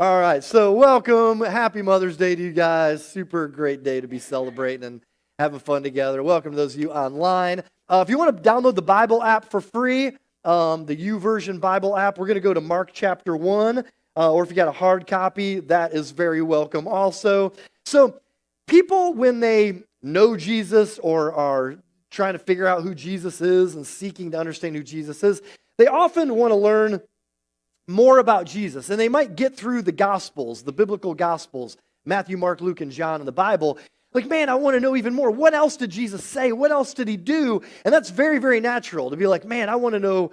All right, so welcome. Happy Mother's Day to you guys. Super great day to be celebrating and having fun together. Welcome to those of you online. If you want to download the Bible app for free, the YouVersion Bible app, we're going to go to Mark chapter 1. Or if you got a hard copy, that is very welcome also. So people, when they know Jesus or are trying to figure out who Jesus is and seeking to understand who Jesus is, they often want to learn more about Jesus. And they might get through the Gospels, the biblical Gospels, Matthew, Mark, Luke, and John in the Bible. Like, man, I want to know even more. What else did Jesus say? What else did he do? And that's very, very natural to be like, man, I want to know,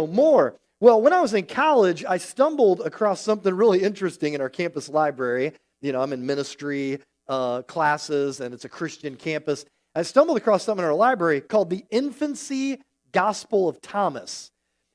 more. Well, when I was in college, I stumbled across something really interesting in our campus library. I'm in ministry classes, and it's a Christian campus. I stumbled across something in our library called the Infancy Gospel of Thomas.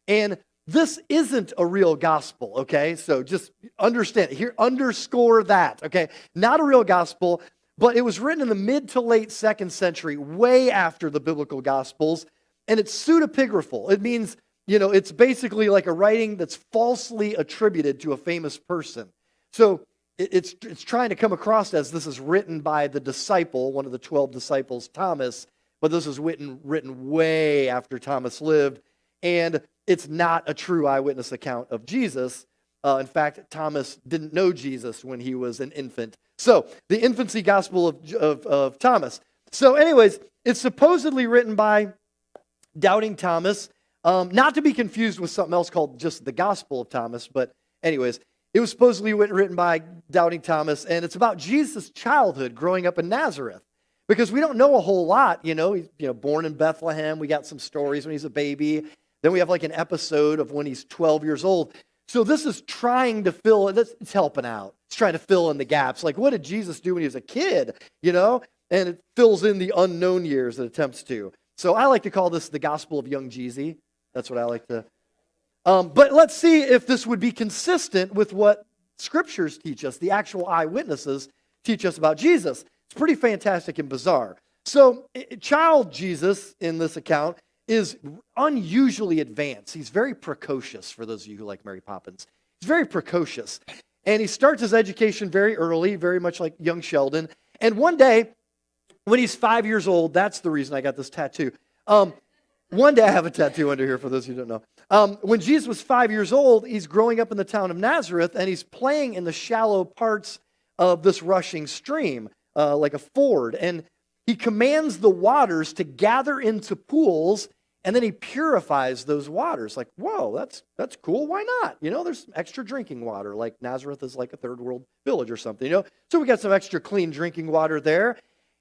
And this isn't a real gospel, okay? So just understand, here, underscore that, okay? Not a real gospel, but it was written in the mid to late 2nd century, way after the biblical gospels, and it's pseudepigraphal. It means, it's basically like a writing that's falsely attributed to a famous person. So it's trying to come across as this is written by the disciple, one of the 12 disciples, Thomas, but this is written way after Thomas lived, and it's not a true eyewitness account of Jesus. In fact, Thomas didn't know Jesus when he was an infant. So, the Infancy Gospel of Thomas. So anyways, it's supposedly written by Doubting Thomas, not to be confused with something else called just the Gospel of Thomas, but anyways, it was supposedly written by Doubting Thomas, and it's about Jesus' childhood growing up in Nazareth. Because we don't know a whole lot, he's born in Bethlehem, we got some stories when he's a baby. Then we have like an episode of when he's 12 years old. So this is trying to it's helping out. It's trying to fill in the gaps. Like, what did Jesus do when he was a kid, And it fills in the unknown years, it attempts to. So I like to call this the Gospel of Young Jeezy. That's what I like to. But let's see if this would be consistent with what scriptures teach us, the actual eyewitnesses teach us about Jesus. It's pretty fantastic and bizarre. So child Jesus in this account is unusually advanced. He's very precocious, for those of you who like Mary Poppins. He's very precocious. And he starts his education very early, very much like young Sheldon. And one day, when he's 5 years old, that's the reason I got this tattoo. One day, I have a tattoo under here for those who don't know. When Jesus was 5 years old, he's growing up in the town of Nazareth, and he's playing in the shallow parts of this rushing stream, like a ford. And he commands the waters to gather into pools, and then he purifies those waters. Like, whoa, that's cool. Why not? There's extra drinking water. Like Nazareth is like a third world village or something. So we got some extra clean drinking water there.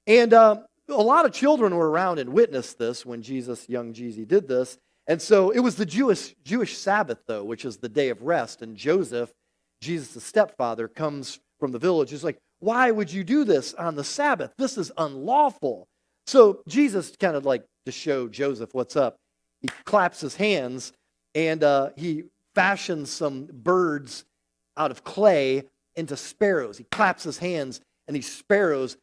And a lot of children were around and witnessed this when Jesus, young Jeezy, did this. And so it was the Jewish Sabbath, though, which is the day of rest. And Joseph, Jesus' stepfather, comes from the village. He's like, why would you do this on the Sabbath? This is unlawful. So Jesus kind of like to show Joseph what's up. He claps his hands and he fashions some birds out of clay into sparrows. He claps his hands and these sparrows,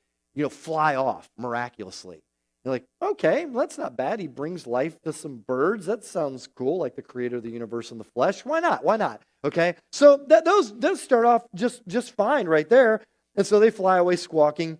fly off miraculously. You're like, okay, well, that's not bad. He brings life to some birds. That sounds cool, like the creator of the universe in the flesh. Why not? Why not? Okay, so those start off just fine right there. And so they fly away squawking.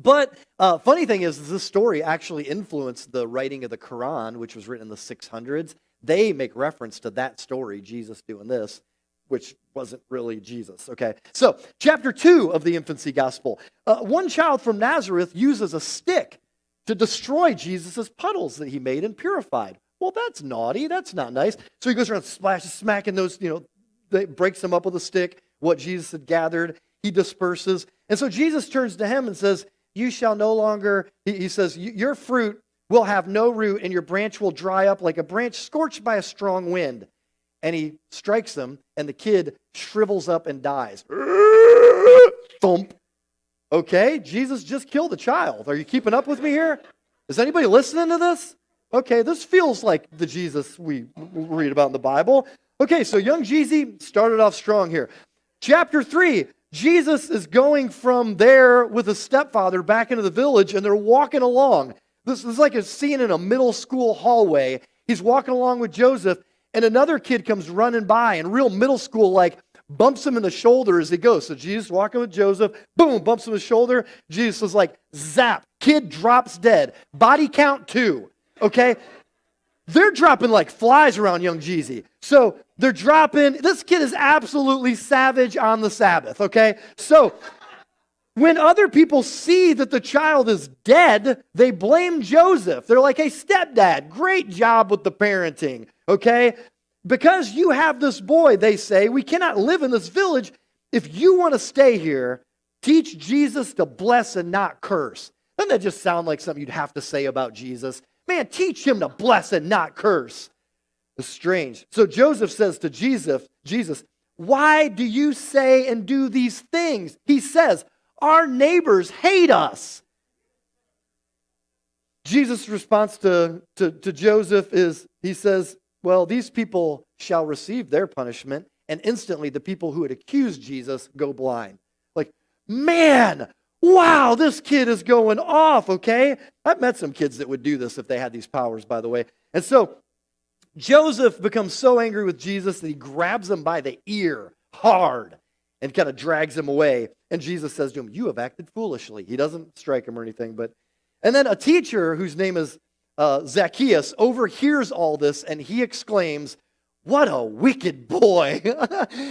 But funny thing is, this story actually influenced the writing of the Quran, which was written in the 600s. They make reference to that story, Jesus doing this, which wasn't really Jesus, okay? So, chapter 2 of the Infancy Gospel. One child from Nazareth uses a stick to destroy Jesus' puddles that he made and purified. Well, that's naughty. That's not nice. So he goes around smacking those, breaks them up with a stick, what Jesus had gathered. He disperses. And so Jesus turns to him and says, you shall no longer, he says, your fruit will have no root and your branch will dry up like a branch scorched by a strong wind. And he strikes him and the kid shrivels up and dies. Thump. Okay, Jesus just killed a child. Are you keeping up with me here? Is anybody listening to this? Okay, this feels like the Jesus we read about in the Bible. Okay, so young Jeezy started off strong here. Chapter 3, Jesus is going from there with his stepfather back into the village, and they're walking along. This is like a scene in a middle school hallway. He's walking along with Joseph, and another kid comes running by, and real middle school, like, bumps him in the shoulder as he goes. So Jesus walking with Joseph, boom, bumps him in the shoulder. Jesus is like, zap, kid drops dead. Body count 2, okay? They're dropping like flies around young Jeezy. So they're dropping, this kid is absolutely savage on the Sabbath, okay? So when other people see that the child is dead, they blame Joseph. They're like, hey, stepdad, great job with the parenting, okay? Because you have this boy, they say, we cannot live in this village. If you want to stay here, teach Jesus to bless and not curse. Doesn't that just sound like something you'd have to say about Jesus? Man, teach him to bless and not curse. It's strange. So Joseph says to Jesus, why do you say and do these things? He says, our neighbors hate us. Jesus' response to Joseph is, he says, well, these people shall receive their punishment. And instantly the people who had accused Jesus go blind. Like, man, wow, this kid is going off, okay? I've met some kids that would do this if they had these powers, by the way. And so Joseph becomes so angry with Jesus that he grabs him by the ear hard and kind of drags him away. And Jesus says to him, you have acted foolishly. He doesn't strike him or anything. And then a teacher whose name is Zacchaeus overhears all this and he exclaims, what a wicked boy.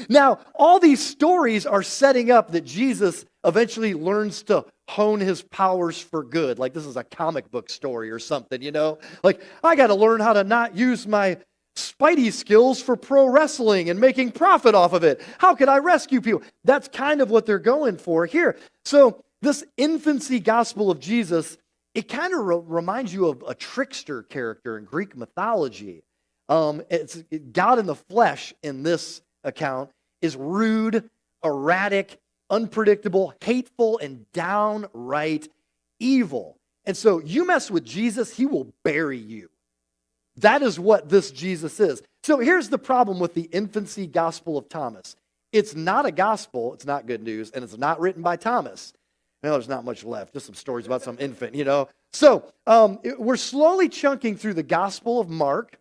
Now, all these stories are setting up that Jesus eventually learns to hone his powers for good. Like this is a comic book story or something, you know? Like, I got to learn how to not use my Spidey skills for pro wrestling and making profit off of it. How can I rescue people? That's kind of what they're going for here. So this infancy gospel of Jesus, it kind of reminds you of a trickster character in Greek mythology. It's God in the flesh in this account is rude, erratic, unpredictable, hateful, and downright evil. And so you mess with Jesus, he will bury you. That is what this Jesus is. So here's the problem with the infancy gospel of Thomas. It's not a gospel, it's not good news, and it's not written by Thomas. Well, there's not much left, just some stories about some infant, you know. So we're slowly chunking through the Gospel of Mark,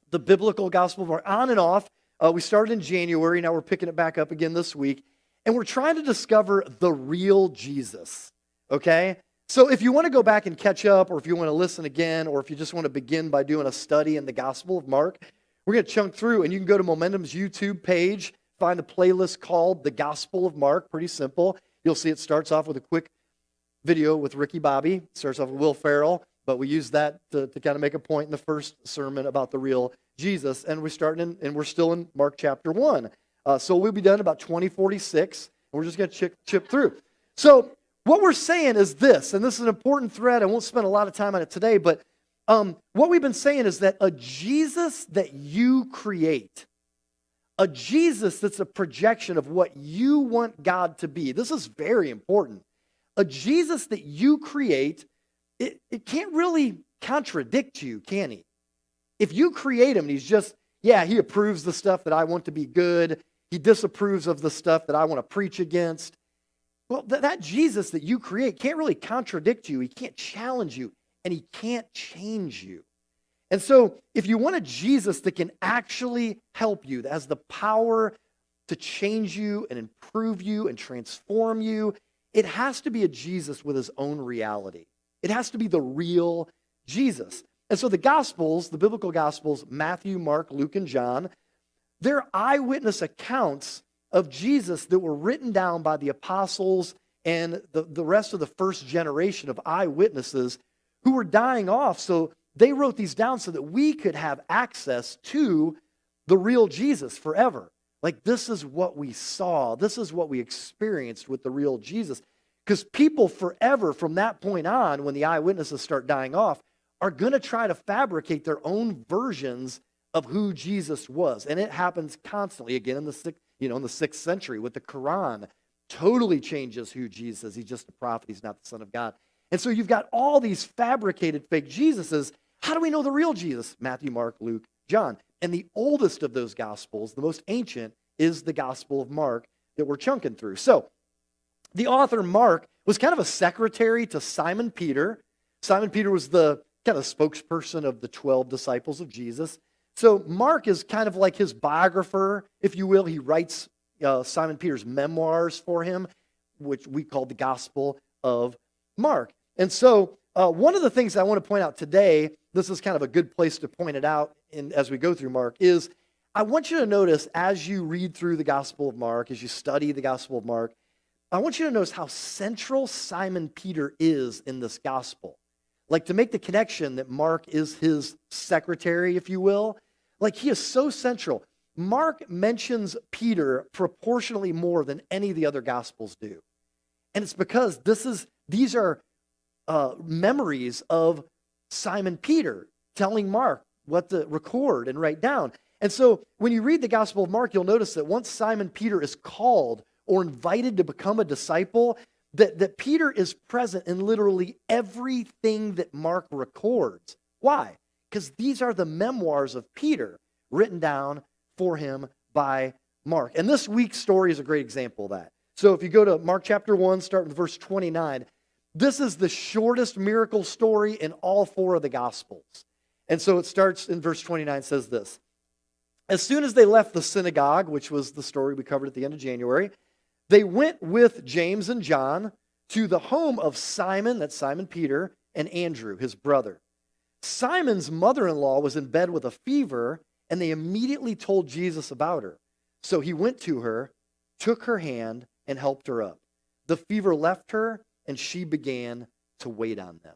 the biblical Gospel of Mark, on and off. We started in January, now we're picking it back up again this week. And we're trying to discover the real Jesus, okay? So if you want to go back and catch up, or if you want to listen again, or if you just want to begin by doing a study in the Gospel of Mark, we're going to chunk through, and you can go to Momentum's YouTube page, find a playlist called The Gospel of Mark, pretty simple. You'll see it starts off with a quick video with Ricky Bobby, it starts off with Will Ferrell, but we use that to kind of make a point in the first sermon about the real Jesus, and we're still in Mark chapter 1. So we'll be done about 2046, and we're just going to chip through. So what we're saying is this, and this is an important thread. I won't spend a lot of time on it today, but what we've been saying is that a Jesus that you create, a Jesus that's a projection of what you want God to be. This is very important. A Jesus that you create, it can't really contradict you, can he? If you create him and he's just, yeah, he approves the stuff that I want to be good, he disapproves of the stuff that I want to preach against. Well, that Jesus that you create can't really contradict you. He can't challenge you, and he can't change you. And so if you want a Jesus that can actually help you, that has the power to change you and improve you and transform you, it has to be a Jesus with his own reality. It has to be the real Jesus. And so the Gospels, the biblical Gospels, Matthew, Mark, Luke, and John, they're eyewitness accounts of Jesus that were written down by the apostles and the rest of the first generation of eyewitnesses who were dying off. So they wrote these down so that we could have access to the real Jesus forever. Like, this is what we saw. This is what we experienced with the real Jesus. Because people forever from that point on, when the eyewitnesses start dying off, are going to try to fabricate their own versions of who Jesus was. And it happens constantly. Again, in the 6th century with the Quran, totally changes who Jesus is. He's just a prophet. He's not the Son of God. And so you've got all these fabricated fake Jesuses. How do we know the real Jesus? Matthew, Mark, Luke, John. And the oldest of those Gospels, the most ancient, is the Gospel of Mark that we're chunking through. So the author, Mark, was kind of a secretary to Simon Peter. Simon Peter was the kind of spokesperson of the 12 disciples of Jesus. So Mark is kind of like his biographer, if you will. He writes Simon Peter's memoirs for him, which we call the Gospel of Mark. And so one of the things I want to point out today, this is kind of a good place to point it out as we go through Mark, is I want you to notice as you read through the Gospel of Mark, as you study the Gospel of Mark, I want you to notice how central Simon Peter is in this gospel. Like, to make the connection that Mark is his secretary, if you will, like, he is so central. Mark mentions Peter proportionally more than any of the other gospels do. And it's because these are memories of Simon Peter telling Mark what to record and write down. And so when you read the Gospel of Mark, you'll notice that once Simon Peter is called or invited to become a disciple, that Peter is present in literally everything that Mark records. Why? Because these are the memoirs of Peter written down for him by Mark. And this week's story is a great example of that. So if you go to Mark chapter 1, start with verse 29, this is the shortest miracle story in all four of the Gospels. And so it starts in verse 29, says this. As soon as they left the synagogue, which was the story we covered at the end of January, they went with James and John to the home of Simon, that's Simon Peter, and Andrew, his brother. Simon's mother-in-law was in bed with a fever, and they immediately told Jesus about her. So he went to her, took her hand, and helped her up. The fever left her, and she began to wait on them.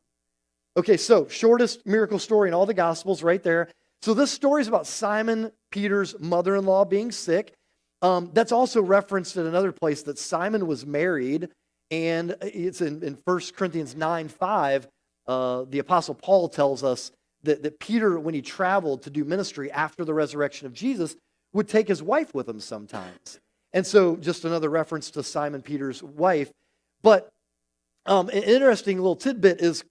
Okay, so shortest miracle story in all the Gospels right there. So this story is about Simon Peter's mother-in-law being sick. That's also referenced in another place that Simon was married, and it's in 1 Corinthians 9:5. The Apostle Paul tells us that Peter, when he traveled to do ministry after the resurrection of Jesus, would take his wife with him sometimes. And so just another reference to Simon Peter's wife. But an interesting little tidbit is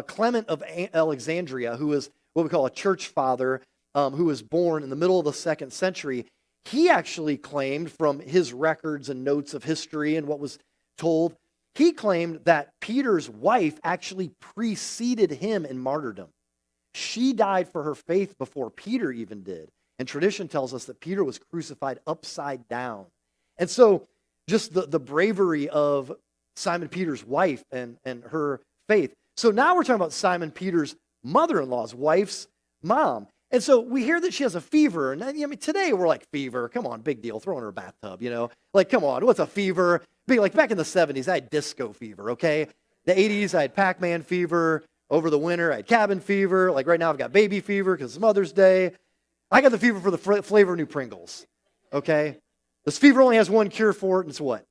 Clement of Alexandria, who is what we call a church father, who was born in the middle of the 2nd century. He actually claimed from his records and notes of history and what was told, he claimed that Peter's wife actually preceded him in martyrdom. She died for her faith before Peter even did. And tradition tells us that Peter was crucified upside down. And so just the bravery of Simon Peter's wife and her faith. So now we're talking about Simon Peter's mother-in-law's wife's mom. And so we hear that she has a fever. And I mean, today we're like, fever, come on, big deal. Throw in her bathtub, you know? Like, come on, what's a fever? Like back in the 70s, I had disco fever, okay? The 80s, I had Pac-Man fever. Over the winter, I had cabin fever. Like right now, I've got baby fever because it's Mother's Day. I got the fever for the flavor of new Pringles, okay? This fever only has one cure for it, and it's what?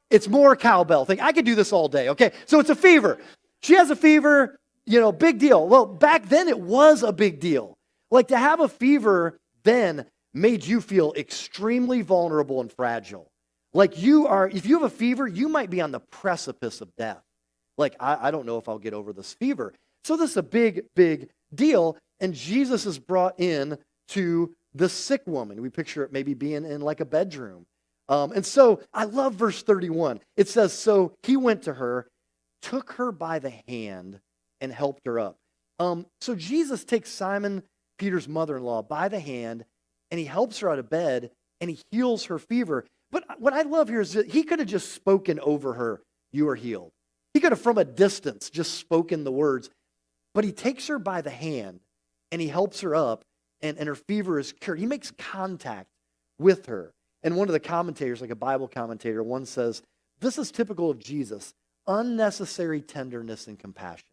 It's more cowbell. I could do this all day, okay? So it's a fever. She has a fever, you know, big deal. Well, back then it was a big deal. Like to have a fever then made you feel extremely vulnerable and fragile. Like if you have a fever, you might be on the precipice of death. Like, I don't know if I'll get over this fever. So this is a big, big deal. And Jesus is brought in to the sick woman. We picture it maybe being in like a bedroom. And so I love verse 31. It says, so he went to her, took her by the hand, and helped her up. So Jesus takes Simon Peter's mother-in-law by the hand, and he helps her out of bed, and he heals her fever. But what I love here is that he could have just spoken over her, you are healed. He could have from a distance just spoken the words, but he takes her by the hand and he helps her up and her fever is cured. He makes contact with her. And one of the commentators, like a Bible commentator, one says, this is typical of Jesus, unnecessary tenderness and compassion.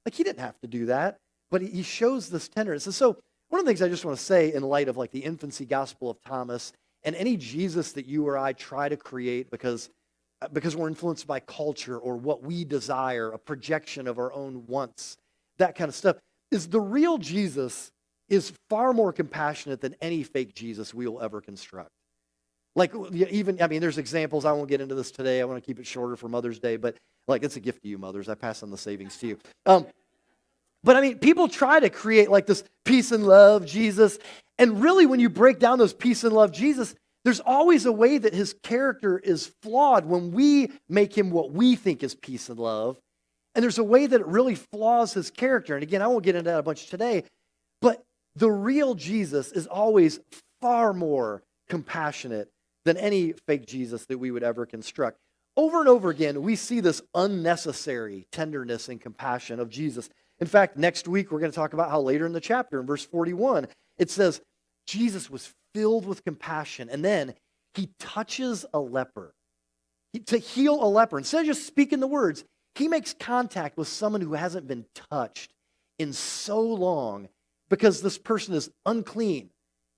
Like he didn't have to do that, but he shows this tenderness. And so one of the things I just want to say in light of like the infancy gospel of Thomas and any Jesus that you or I try to create because we're influenced by culture or what we desire, a projection of our own wants, that kind of stuff, is the real Jesus is far more compassionate than any fake Jesus we will ever construct. Like even, I mean, there's examples, I won't get into this today, I want to keep it shorter for Mother's Day, but like it's a gift to you mothers, I pass on the savings to you. But I mean, people try to create like this peace and love Jesus, and really when you break down those peace and love Jesus, there's always a way that his character is flawed when we make him what we think is peace and love. And there's a way that it really flaws his character. And again, I won't get into that a bunch today, but the real Jesus is always far more compassionate than any fake Jesus that we would ever construct. Over and over again, we see this unnecessary tenderness and compassion of Jesus. In fact, next week, we're going to talk about how later in the chapter, in verse 41, it says, Jesus was filled with compassion, and then he touches a leper. To heal a leper, instead of just speaking the words, he makes contact with someone who hasn't been touched in so long because this person is unclean,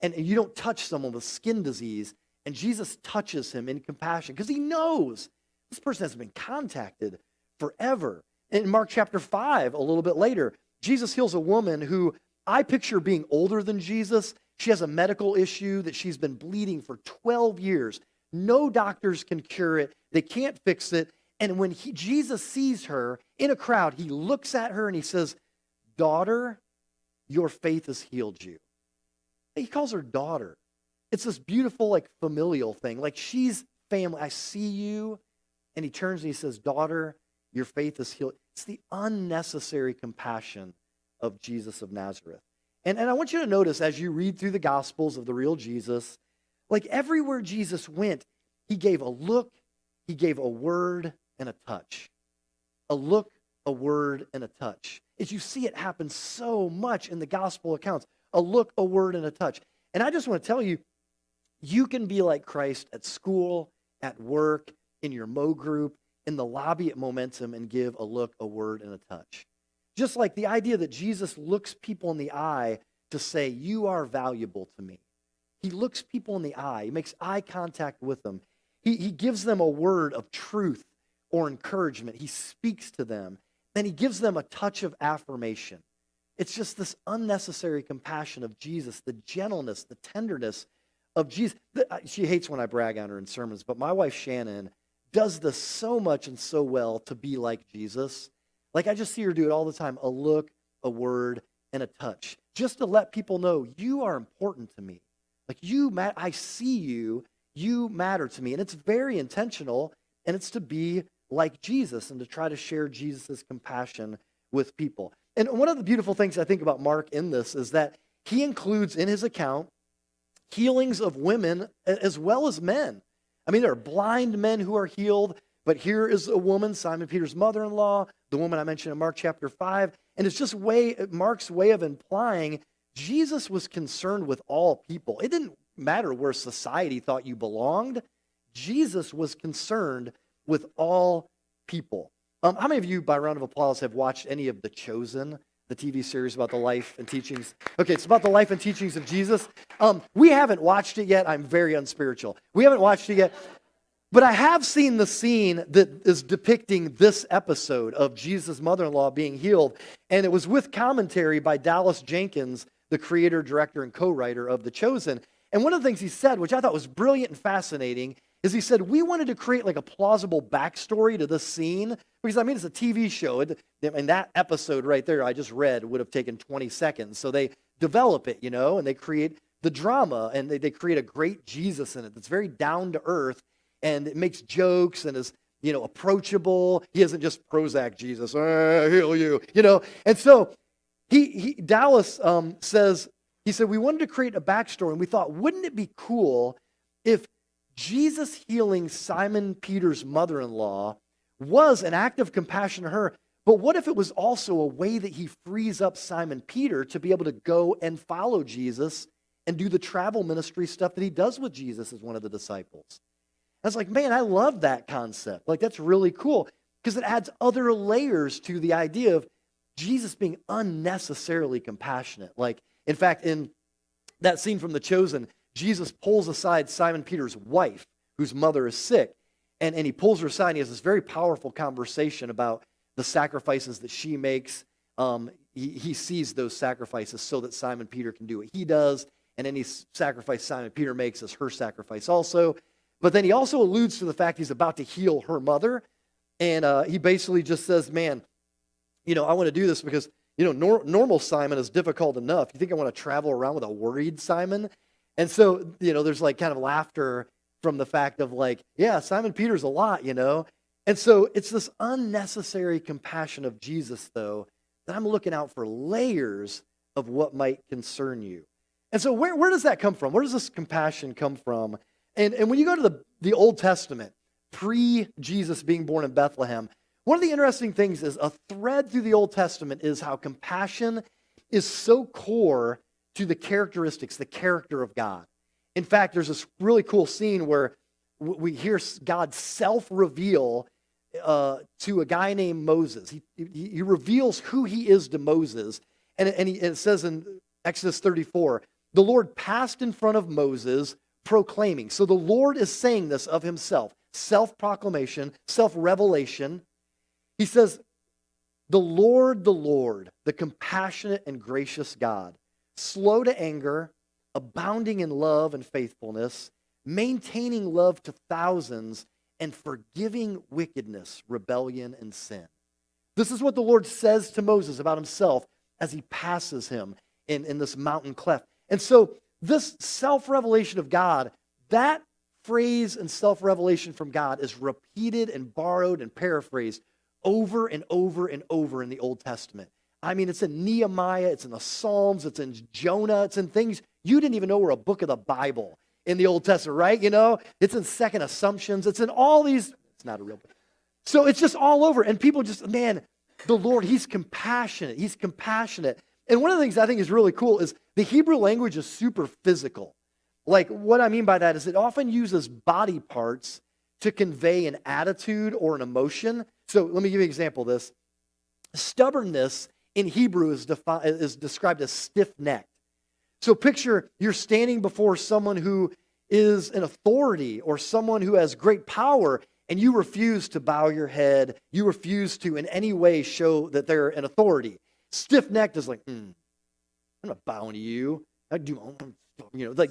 and you don't touch someone with skin disease, and Jesus touches him in compassion because he knows this person hasn't been contacted forever. In Mark chapter 5, a little bit later, Jesus heals a woman who I picture being older than Jesus. She has a medical issue that she's been bleeding for 12 years. No doctors can cure it. They can't fix it. And when Jesus sees her in a crowd, he looks at her and he says, "Daughter, your faith has healed you." He calls her daughter. It's this beautiful, like, familial thing. Like, she's family. I see you. And he turns and he says, "Daughter, your faith is healed." It's the unnecessary compassion of Jesus of Nazareth. And I want you to notice as you read through the Gospels of the real Jesus, like everywhere Jesus went, he gave a look, he gave a word, and a touch. A look, a word, and a touch. As you see it happen so much in the Gospel accounts. A look, a word, and a touch. And I just want to tell you, you can be like Christ at school, at work, in your Mo group, in the lobby at Momentum, and give a look, a word, and a touch. Just like the idea that Jesus looks people in the eye to say, "You are valuable to me." He looks people in the eye. He makes eye contact with them. He gives them a word of truth or encouragement. He speaks to them. Then he gives them a touch of affirmation. It's just this unnecessary compassion of Jesus, the gentleness, the tenderness of Jesus. She hates when I brag on her in sermons, but my wife Shannon does this so much and so well to be like Jesus. Like, I just see her do it all the time. A look, a word, and a touch. Just to let people know, you are important to me. Like, I see you, you matter to me. And it's very intentional, and it's to be like Jesus and to try to share Jesus' compassion with people. And one of the beautiful things I think about Mark in this is that he includes in his account healings of women as well as men. I mean, there are blind men who are healed, but here is a woman, Simon Peter's mother-in-law, the woman I mentioned in Mark chapter 5, and it's just Mark's way of implying Jesus was concerned with all people. It didn't matter where society thought you belonged. Jesus was concerned with all people. How many of you, by round of applause, have watched any of The Chosen, the TV series about the life and teachings? Okay, it's about the life and teachings of Jesus. We haven't watched it yet. I'm very unspiritual. We haven't watched it yet. But I have seen the scene that is depicting this episode of Jesus' mother-in-law being healed. And it was with commentary by Dallas Jenkins, the creator, director, and co-writer of The Chosen. And one of the things he said, which I thought was brilliant and fascinating, is he said, we wanted to create like a plausible backstory to this scene. Because, I mean, it's a TV show. And that episode right there I just read would have taken 20 seconds. So they develop it, and they create the drama. And they create a great Jesus in it that's very down to earth. And it makes jokes and is, approachable. He isn't just Prozac Jesus, heal you, And so Dallas says, he said, we wanted to create a backstory, and we thought, wouldn't it be cool if Jesus healing Simon Peter's mother-in-law was an act of compassion to her, but what if it was also a way that he frees up Simon Peter to be able to go and follow Jesus and do the travel ministry stuff that he does with Jesus as one of the disciples? I was like, man, I love that concept. Like, that's really cool because it adds other layers to the idea of Jesus being unnecessarily compassionate. Like, in fact, in that scene from The Chosen, Jesus pulls aside Simon Peter's wife, whose mother is sick, and he pulls her aside, and he has this very powerful conversation about the sacrifices that she makes. He sees those sacrifices so that Simon Peter can do what he does, and any sacrifice Simon Peter makes is her sacrifice also. But then he also alludes to the fact he's about to heal her mother, and he basically just says, man, I want to do this because, normal Simon is difficult enough. You think I want to travel around with a worried Simon? And so, there's like kind of laughter from the fact of like, yeah, Simon Peter's a lot, And so it's this unnecessary compassion of Jesus, though, that I'm looking out for layers of what might concern you. And so where does that come from? Where does this compassion come from And when you go to the Old Testament, pre-Jesus being born in Bethlehem, one of the interesting things is a thread through the Old Testament is how compassion is so core to the characteristics, the character of God. In fact, there's this really cool scene where we hear God self-reveal to a guy named Moses. He reveals who he is to Moses. And it says in Exodus 34, the Lord passed in front of Moses proclaiming. So the Lord is saying this of himself. Self-proclamation, self-revelation. He says, the Lord, the compassionate and gracious God, slow to anger, abounding in love and faithfulness, maintaining love to thousands, and forgiving wickedness, rebellion, and sin. This is what the Lord says to Moses about himself as he passes him in this mountain cleft. And so this self-revelation of God, that phrase and self-revelation from God is repeated and borrowed and paraphrased over and over and over in the Old Testament. I mean, it's in Nehemiah, it's in the Psalms, it's in Jonah, it's in things you didn't even know were a book of the Bible in the Old Testament, right? You know, it's in Second Assumptions, it's in all these, it's not a real book. So it's just all over, and people just, man, the Lord, he's compassionate. He's compassionate. And one of the things I think is really cool is the Hebrew language is super physical. Like, what I mean by that is it often uses body parts to convey an attitude or an emotion. So let me give you an example of this. Stubbornness in Hebrew is described as stiff-necked. So picture you're standing before someone who is an authority or someone who has great power, and you refuse to bow your head. You refuse to in any way show that they're an authority. Stiff-necked is like, I'm not bowing to you. Like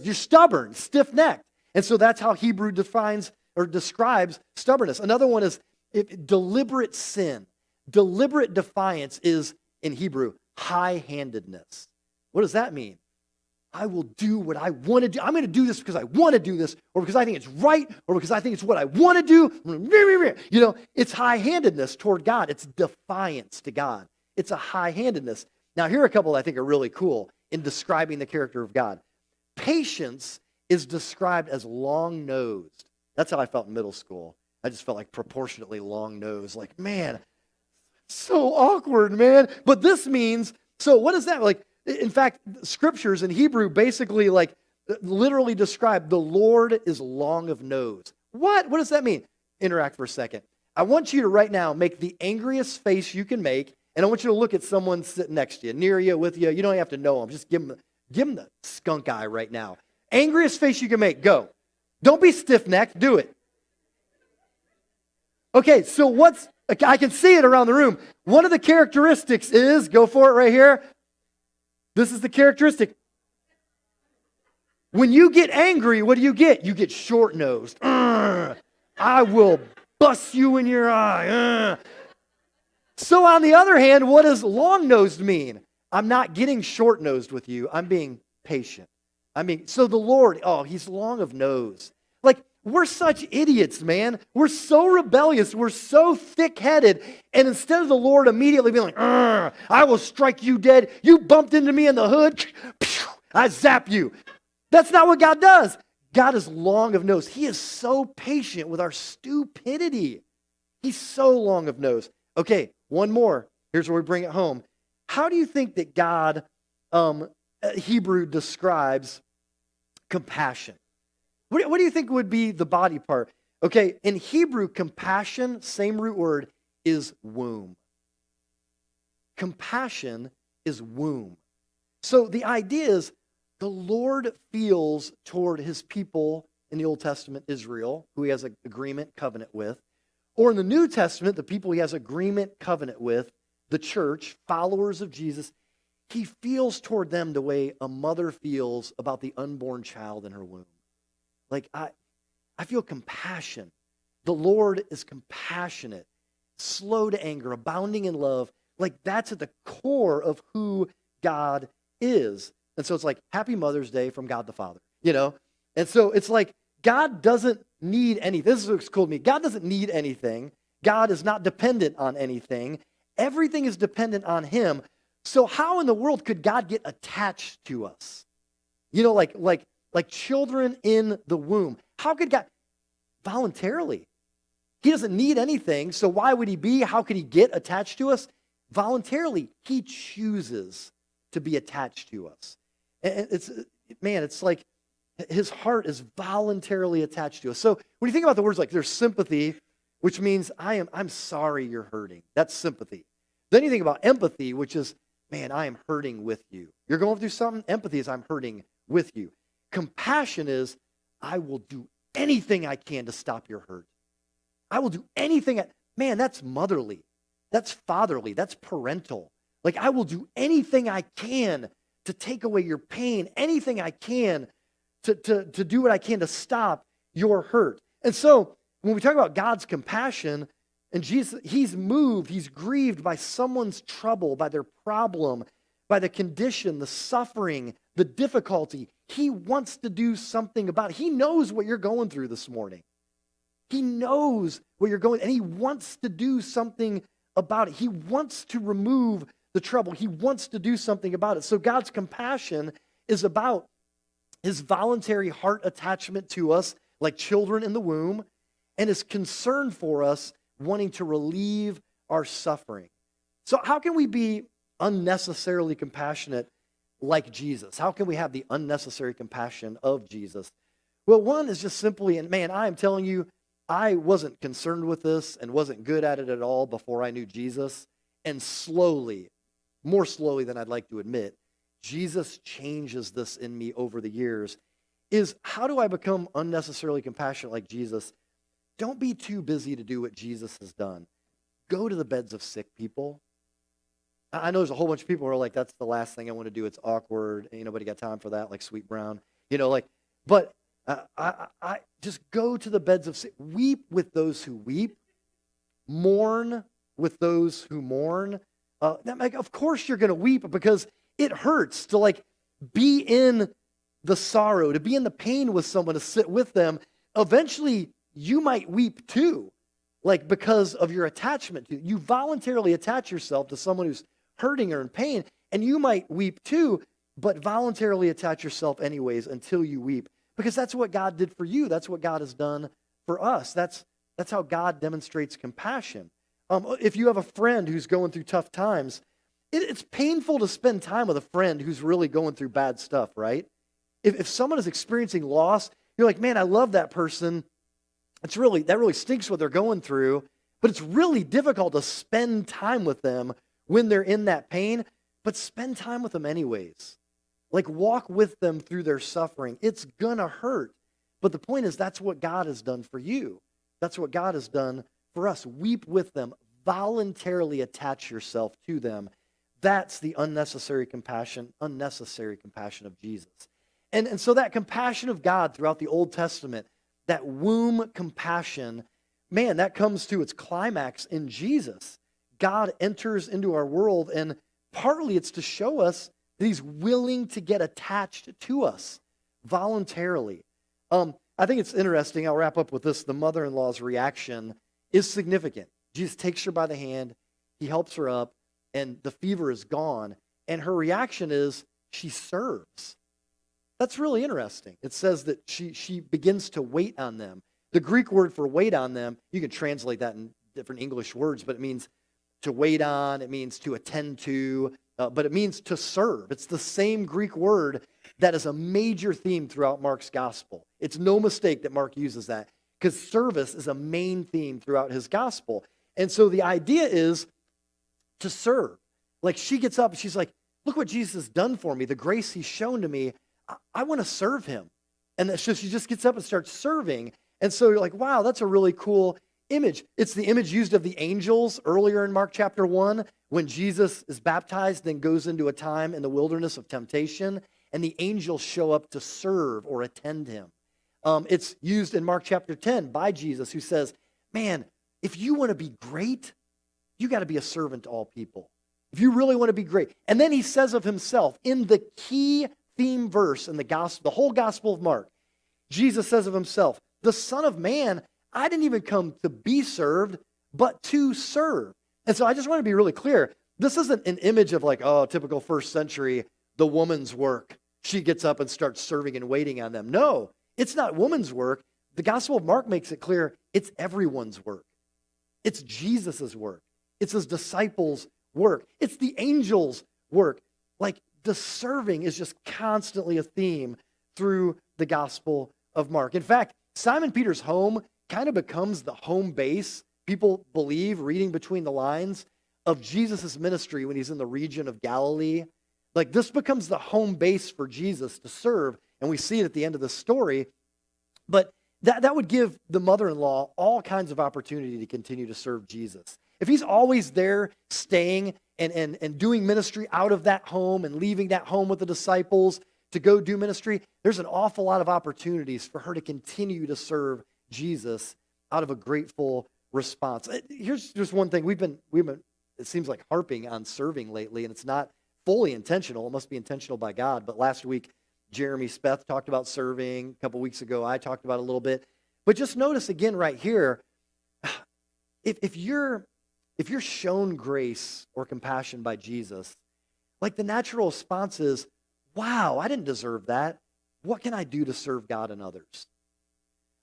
you're stubborn, stiff-necked. And so that's how Hebrew defines or describes stubbornness. Another one is deliberate sin. Deliberate defiance is, in Hebrew, high-handedness. What does that mean? I will do what I want to do. I'm going to do this because I want to do this, or because I think it's right, or because I think it's what I want to do. You know, it's high-handedness toward God. It's defiance to God. It's a high-handedness. Now, here are a couple I think are really cool in describing the character of God. Patience is described as long-nosed. That's how I felt in middle school. I just felt like proportionately long-nosed. Like, man, so awkward, man. But this means, so what is that? Like, in fact, scriptures in Hebrew basically like literally describe the Lord is long of nose. What? What does that mean? Interact for a second. I want you to right now make the angriest face you can make, and I want you to look at someone sitting next to you, near you, with you. You don't have to know them. Just give them the skunk eye right now. Angriest face you can make. Go. Don't be stiff-necked. Do it. Okay, so I can see it around the room. One of the characteristics is, go for it right here. This is the characteristic. When you get angry, what do? You get short-nosed. I will bust you in your eye. So on the other hand, what does long-nosed mean? I'm not getting short-nosed with you. I'm being patient. So the Lord, he's long of nose. Like, we're such idiots, man. We're so rebellious. We're so thick-headed. And instead of the Lord immediately being like, I will strike you dead. You bumped into me in the hood. I zap you. That's not what God does. God is long of nose. He is so patient with our stupidity. He's so long of nose. Okay, one more. Here's where we bring it home. How do you think that God, Hebrew describes compassion? What do you think would be the body part? Okay, in Hebrew, compassion, same root word, is womb. Compassion is womb. So the idea is the Lord feels toward his people in the Old Testament, Israel, who he has an agreement, covenant with, or in the New Testament, the people he has agreement, covenant with, the church, followers of Jesus. He feels toward them the way a mother feels about the unborn child in her womb. Like, I feel compassion. The Lord is compassionate, slow to anger, abounding in love. Like, that's at the core of who God is. And so it's like, Happy Mother's Day from God the Father, you know? And so it's like, God doesn't need anything. This is what's cool to me. God doesn't need anything. God is not dependent on anything. Everything is dependent on him. So how in the world could God get attached to us? You know, like children in the womb. How could God? Voluntarily. He doesn't need anything, so why would he be? How could he get attached to us? Voluntarily. He chooses to be attached to us. And it's like his heart is voluntarily attached to us. So when you think about the words like there's sympathy, which means I'm sorry you're hurting. That's sympathy. Then you think about empathy, which is, man, I am hurting with you. You're going through something. Empathy is I'm hurting with you. Compassion is I will do anything I can to stop your hurt. I will do anything. Man, that's motherly. That's fatherly. That's parental. Like I will do anything I can to take away your pain, anything I can to do what I can to stop your hurt. And so when we talk about God's compassion, and Jesus, he's moved, he's grieved by someone's trouble, by their problem, by the condition, the suffering, the difficulty. He wants to do something about it. He knows what you're going through this morning. He knows what you're going, and he wants to do something about it. He wants to remove the trouble. He wants to do something about it. So God's compassion is about his voluntary heart attachment to us, like children in the womb, and his concern for us, wanting to relieve our suffering. So how can we be unnecessarily compassionate like Jesus? How can we have the unnecessary compassion of Jesus? Well, one is just simply, and man, I am telling you, I wasn't concerned with this and wasn't good at it at all before I knew Jesus. And slowly, more slowly than I'd like to admit, Jesus changes this in me over the years. Is how do I become unnecessarily compassionate like Jesus? Don't be too busy to do what Jesus has done. Go to the beds of sick people. I know there's a whole bunch of people who are like, that's the last thing I want to do. It's awkward. Ain't nobody got time for that, like Sweet Brown. But I just go to the beds of sick. Weep with those who weep. Mourn with those who mourn. Of course you're going to weep because it hurts to be in the sorrow, to be in the pain with someone, to sit with them. Eventually, you might weep too, because of your attachment to. You voluntarily attach yourself to someone who's hurting or in pain, and you might weep too, but voluntarily attach yourself anyways until you weep, because that's what God did for you. That's what God has done for us. That's how God demonstrates compassion. If you have a friend who's going through tough times, it's painful to spend time with a friend who's really going through bad stuff, right? If someone is experiencing loss, you're like, man, I love that person. That really stinks what they're going through, but it's really difficult to spend time with them when they're in that pain, but spend time with them anyways. Walk with them through their suffering. It's gonna hurt, but the point is that's what God has done for you. That's what God has done for us. Weep with them. Voluntarily attach yourself to them. That's the unnecessary compassion of Jesus. And so that compassion of God throughout the Old Testament, that womb compassion, man, that comes to its climax in Jesus. God enters into our world, and partly it's to show us that he's willing to get attached to us voluntarily. I think it's interesting. I'll wrap up with this. The mother-in-law's reaction is significant. Jesus takes her by the hand. He helps her up, and the fever is gone. And her reaction is she serves. That's really interesting. It says that she begins to wait on them. The Greek word for wait on them, you can translate that in different English words, but it means to wait on, it means to attend to, but it means to serve. It's the same Greek word that is a major theme throughout Mark's gospel. It's no mistake that Mark uses that, because service is a main theme throughout his gospel. And so the idea is to serve. She gets up and she's like, look what Jesus has done for me, the grace he's shown to me. I want to serve him. And so she just gets up and starts serving. And so you're like, wow, that's a really cool image. It's the image used of the angels earlier in Mark chapter 1 when Jesus is baptized, then goes into a time in the wilderness of temptation, and the angels show up to serve or attend him. It's used in Mark chapter 10 by Jesus, who says, man, if you want to be great, you got to be a servant to all people. If you really want to be great. And then he says of himself in the key theme verse in the gospel, the whole gospel of Mark, Jesus says of himself, the Son of Man, I didn't even come to be served, but to serve. And so I just want to be really clear. This isn't an image of typical first century, the woman's work. She gets up and starts serving and waiting on them. No, it's not woman's work. the Gospel of Mark makes it clear it's everyone's work. It's Jesus's work. It's his disciples' work. It's the angels' work. Like the serving is just constantly a theme through the Gospel of Mark. In fact, Simon Peter's home kind of becomes the home base, people believe, reading between the lines, of Jesus' ministry when he's in the region of Galilee. Like this becomes the home base for Jesus to serve, and we see it at the end of the story. But that would give the mother-in-law all kinds of opportunity to continue to serve Jesus. If he's always there staying and doing ministry out of that home and leaving that home with the disciples to go do ministry, there's an awful lot of opportunities for her to continue to serve Jesus out of a grateful response. Here's just one thing. We've been it seems like harping on serving lately, and it's not fully intentional. It must be intentional by God. But last week, Jeremy Speth talked about serving. A couple weeks ago, I talked about it a little bit. But just notice again right here, if you're shown grace or compassion by Jesus, like the natural response is, wow, I didn't deserve that. What can I do to serve God and others?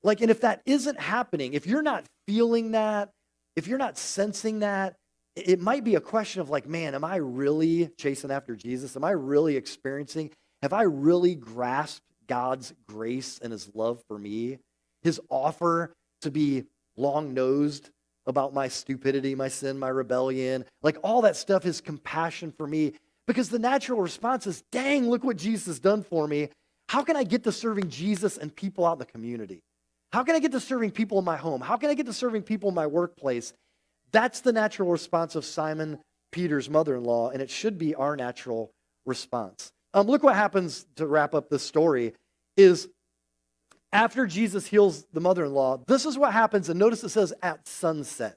Like, and if that isn't happening, if you're not feeling that, if you're not sensing that, it might be a question of like, man, am I really chasing after Jesus? Am I really experiencing, have I really grasped God's grace and his love for me? His offer to be long-nosed about my stupidity, my sin, my rebellion, like all that stuff, his compassion for me. Because the natural response is, dang, look what Jesus has done for me. How can I get to serving Jesus and people out in the community? How can I get to serving people in my home? How can I get to serving people in my workplace? That's the natural response of Simon Peter's mother-in-law, and it should be our natural response. Look what happens to wrap up this story is after Jesus heals the mother-in-law, this is what happens, and notice it says at sunset.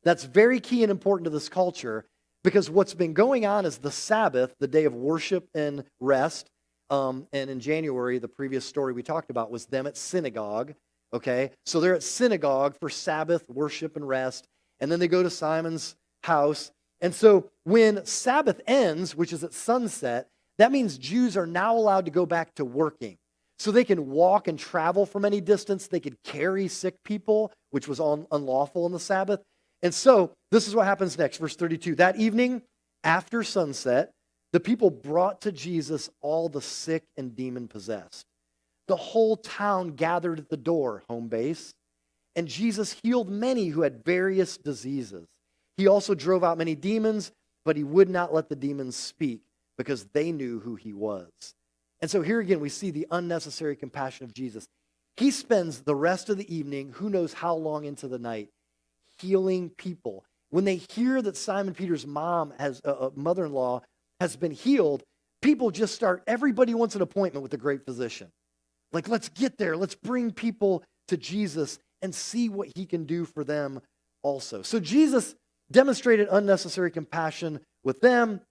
That's very key and important to this culture because what's been going on is the Sabbath, the day of worship and rest, and in January, the previous story we talked about was them at synagogue, okay? So they're at synagogue for Sabbath, worship, and rest. And then they go to Simon's house. And so when Sabbath ends, which is at sunset, that means Jews are now allowed to go back to working. So they can walk and travel from any distance. They could carry sick people, which was unlawful on the Sabbath. And so this is what happens next, verse 32. That evening, after sunset, the people brought to Jesus all the sick and demon-possessed. The whole town gathered at the door, home base. And Jesus healed many who had various diseases. He also drove out many demons, but he would not let the demons speak because they knew who he was. And so here again, we see the unnecessary compassion of Jesus. He spends the rest of the evening, who knows how long into the night, healing people. When they hear that Simon Peter's mom, mother-in-law, has been healed, people just start, everybody wants an appointment with the great physician. Like, let's get there. Let's bring people to Jesus and see what he can do for them also. So Jesus demonstrated unnecessary compassion with them,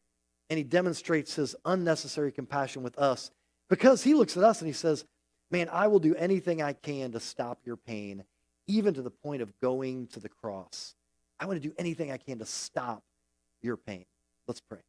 and he demonstrates his unnecessary compassion with us because he looks at us and he says, man, I will do anything I can to stop your pain, even to the point of going to the cross. I want to do anything I can to stop your pain. Let's pray.